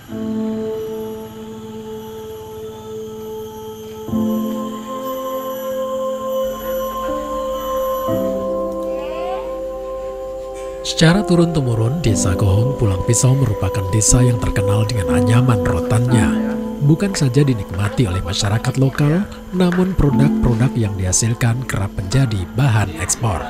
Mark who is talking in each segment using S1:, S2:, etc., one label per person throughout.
S1: Secara turun-temurun, Desa Gohong Pulang Pisau merupakan desa yang terkenal dengan anyaman rotannya. Bukan saja dinikmati oleh masyarakat lokal, namun produk-produk yang dihasilkan kerap menjadi bahan ekspor.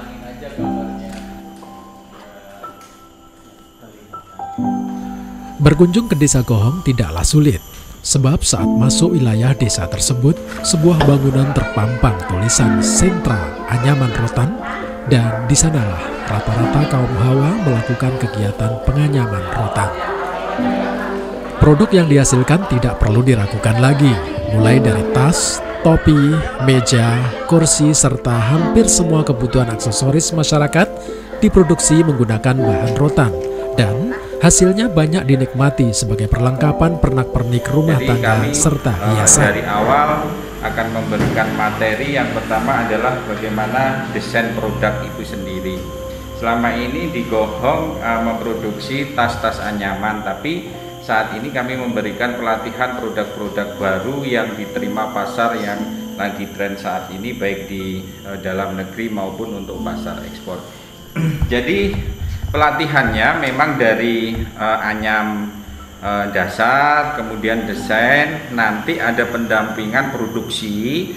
S1: Berkunjung ke Desa Gohong tidaklah sulit, sebab saat masuk wilayah desa tersebut, sebuah bangunan terpampang tulisan Sentra Anyaman Rotan, dan di sanalah rata-rata kaum Hawa melakukan kegiatan penganyaman rotan. Produk yang dihasilkan tidak perlu diragukan lagi, mulai dari tas, topi, meja, kursi, serta hampir semua kebutuhan aksesoris masyarakat diproduksi menggunakan bahan rotan, dan hasilnya banyak dinikmati sebagai perlengkapan pernak-pernik rumah tangga serta hiasan.
S2: Dari awal akan memberikan materi. Yang pertama adalah bagaimana desain produk itu sendiri. Selama ini di Gohong memproduksi tas-tas anyaman, tapi saat ini kami memberikan pelatihan produk-produk baru yang diterima pasar yang lagi tren saat ini, baik di dalam negeri maupun untuk pasar ekspor. Jadi pelatihannya memang dari anyam dasar, kemudian desain, nanti ada pendampingan produksi,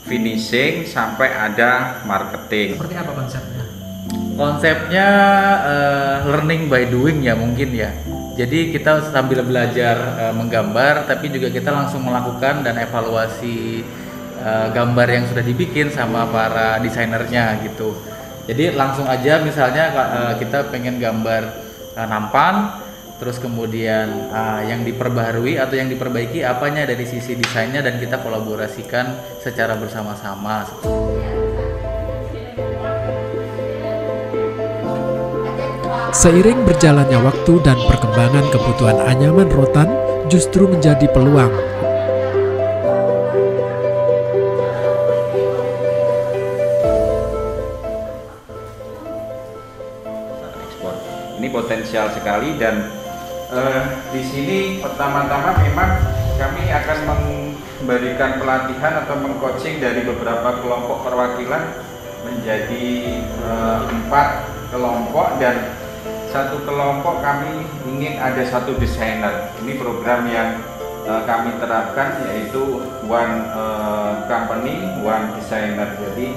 S2: finishing, sampai ada marketing.
S1: Seperti apa konsepnya?
S3: Konsepnya learning by doing ya mungkin ya. Jadi kita sambil belajar menggambar, tapi juga kita langsung melakukan dan evaluasi gambar yang sudah dibikin sama para desainernya gitu. Jadi langsung aja misalnya kita pengen gambar nampan, terus kemudian yang diperbaharui atau yang diperbaiki apanya dari sisi desainnya, dan kita kolaborasikan secara bersama-sama.
S1: Seiring berjalannya waktu dan perkembangan kebutuhan anyaman rotan justru menjadi peluang.
S2: Ini potensial sekali, dan di sini pertama-tama memang kami akan memberikan pelatihan atau mengcoaching dari beberapa kelompok perwakilan menjadi 4 kelompok, dan satu kelompok kami ingin ada 1 desainer. Ini program yang kami terapkan, yaitu one company, one designer. Jadi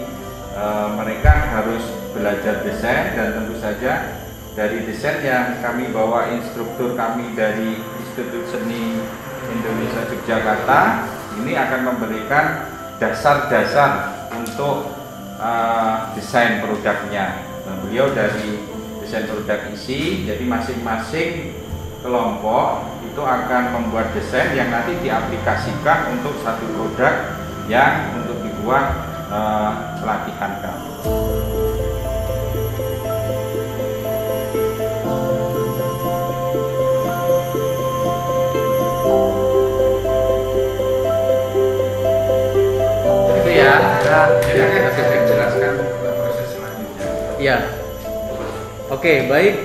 S2: mereka harus belajar desain, dan tentu saja dari desain yang kami bawa instruktur kami dari Institut Seni Indonesia Yogyakarta ini akan memberikan dasar-dasar untuk desain produknya. Nah, beliau dari desain produk isi, jadi masing-masing kelompok itu akan membuat desain yang nanti diaplikasikan untuk satu produk yang untuk dibuat pelatihan kami.
S3: Itu ya.
S2: Jadi saya jelaskan proses selanjutnya.
S3: Iya. Oke, baik.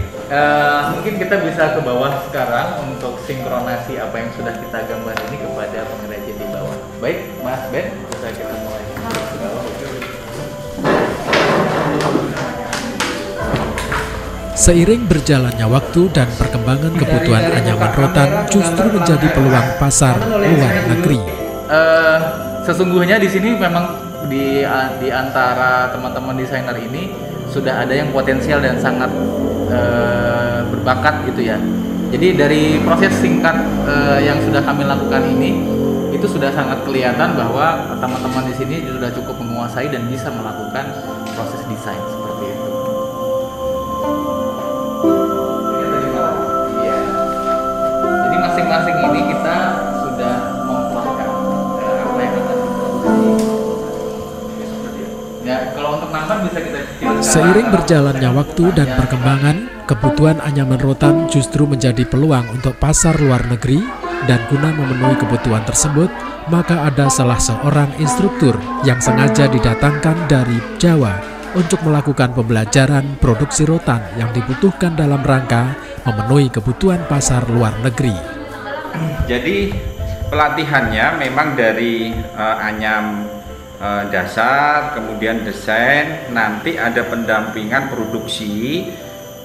S3: Mungkin kita bisa ke bawah sekarang untuk sinkronasi apa yang sudah kita gambar ini kepada pengrajin di bawah. Baik, Mas Ben, bisa kita mulai ke bawah.
S1: Seiring berjalannya waktu dan perkembangan kebutuhan anyaman rotan justru menjadi peluang pasar luar negeri.
S3: Sesungguhnya di sini memang di antara teman-teman desainer ini sudah ada yang potensial dan sangat berbakat gitu ya. Jadi dari proses singkat yang sudah kami lakukan ini, itu sudah sangat kelihatan bahwa teman-teman di sini sudah cukup menguasai dan bisa melakukan proses desain seperti itu. Iya. Jadi masing-masing ini kita sudah memplotkan apa yang akan diproduksi. Ya, kalau untuk nampan bisa kita cicil.
S1: Seiring berjalannya waktu dan perkembangan, kebutuhan anyaman rotan justru menjadi peluang untuk pasar luar negeri, dan guna memenuhi kebutuhan tersebut, maka ada salah seorang instruktur yang sengaja didatangkan dari Jawa untuk melakukan pembelajaran produksi rotan yang dibutuhkan dalam rangka memenuhi kebutuhan pasar luar negeri.
S2: Jadi pelatihannya memang dari anyam dasar, kemudian desain, nanti ada pendampingan produksi,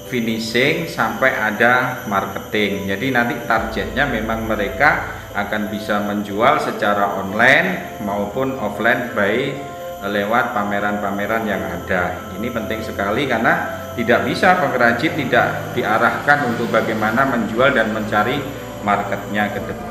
S2: finishing, sampai ada marketing. Jadi nanti targetnya memang mereka akan bisa menjual secara online maupun offline baik lewat pameran-pameran yang ada. Ini penting sekali karena tidak bisa pengrajin tidak diarahkan untuk bagaimana menjual dan mencari marketnya ke depan.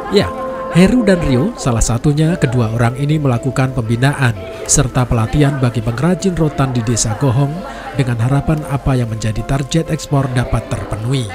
S1: Ya, Heru dan Rio salah satunya. Kedua orang ini melakukan pembinaan serta pelatihan bagi pengrajin rotan di Desa Gohong dengan harapan apa yang menjadi target ekspor dapat terpenuhi.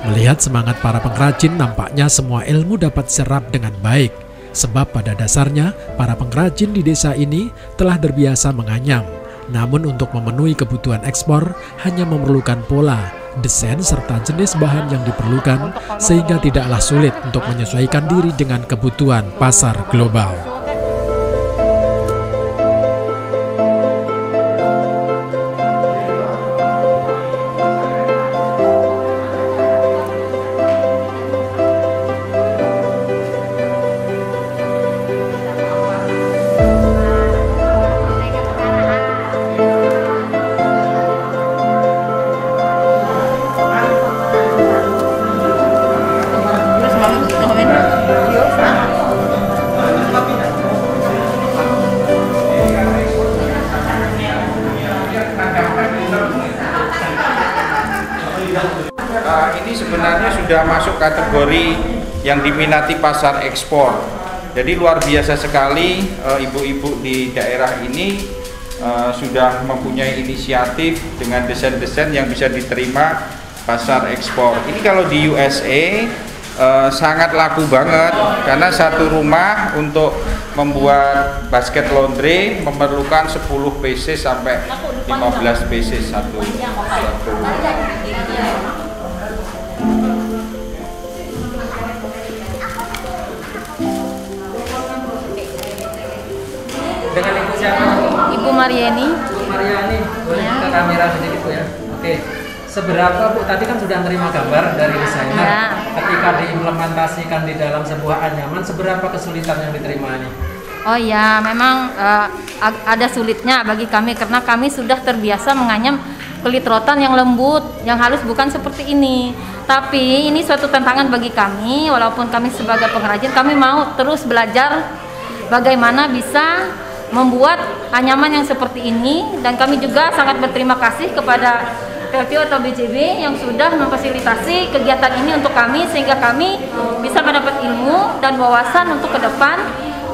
S1: Melihat semangat para pengrajin, nampaknya semua ilmu dapat serap dengan baik. Sebab pada dasarnya para pengrajin di desa ini telah terbiasa menganyam. Namun untuk memenuhi kebutuhan ekspor hanya memerlukan pola, desain serta jenis bahan yang diperlukan, sehingga tidaklah sulit untuk menyesuaikan diri dengan kebutuhan pasar global.
S2: Ini sebenarnya sudah masuk kategori yang diminati pasar ekspor. Jadi luar biasa sekali ibu-ibu di daerah ini sudah mempunyai inisiatif dengan desain-desain yang bisa diterima pasar ekspor. Ini kalau di USA sangat laku banget karena satu rumah untuk membuat basket laundry memerlukan 10 pieces sampai 15 pieces satu
S4: Dengan Ibu siapa?
S5: Ibu Mariani.
S4: Ibu Mariani, boleh ke kamera sedikit Bu ya. Oke. Seberapa Bu, tadi kan sudah menerima gambar dari desainer.
S5: Ya.
S4: Ketika diimplementasikan di dalam sebuah anyaman, seberapa kesulitan yang diterima ini?
S5: Oh ya, memang ada sulitnya bagi kami karena kami sudah terbiasa menganyam kulit rotan yang lembut, yang halus, bukan seperti ini. Tapi ini suatu tantangan bagi kami, walaupun kami sebagai pengrajin, kami mau terus belajar bagaimana bisa membuat anyaman yang seperti ini, dan kami juga sangat berterima kasih kepada PLTU atau BJB yang sudah memfasilitasi kegiatan ini untuk kami, sehingga kami bisa mendapat ilmu dan wawasan untuk ke depan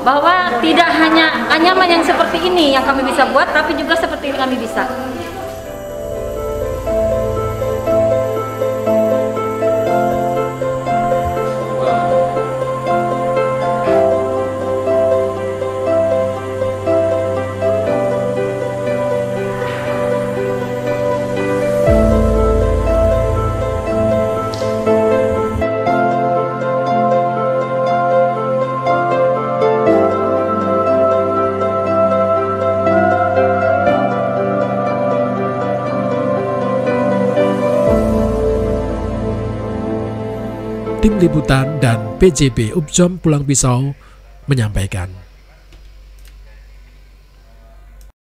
S5: bahwa tidak hanya anyaman yang seperti ini yang kami bisa buat, tapi juga seperti ini kami bisa.
S1: Tim Liputan dan PJB Upjom Pulang Pisau menyampaikan.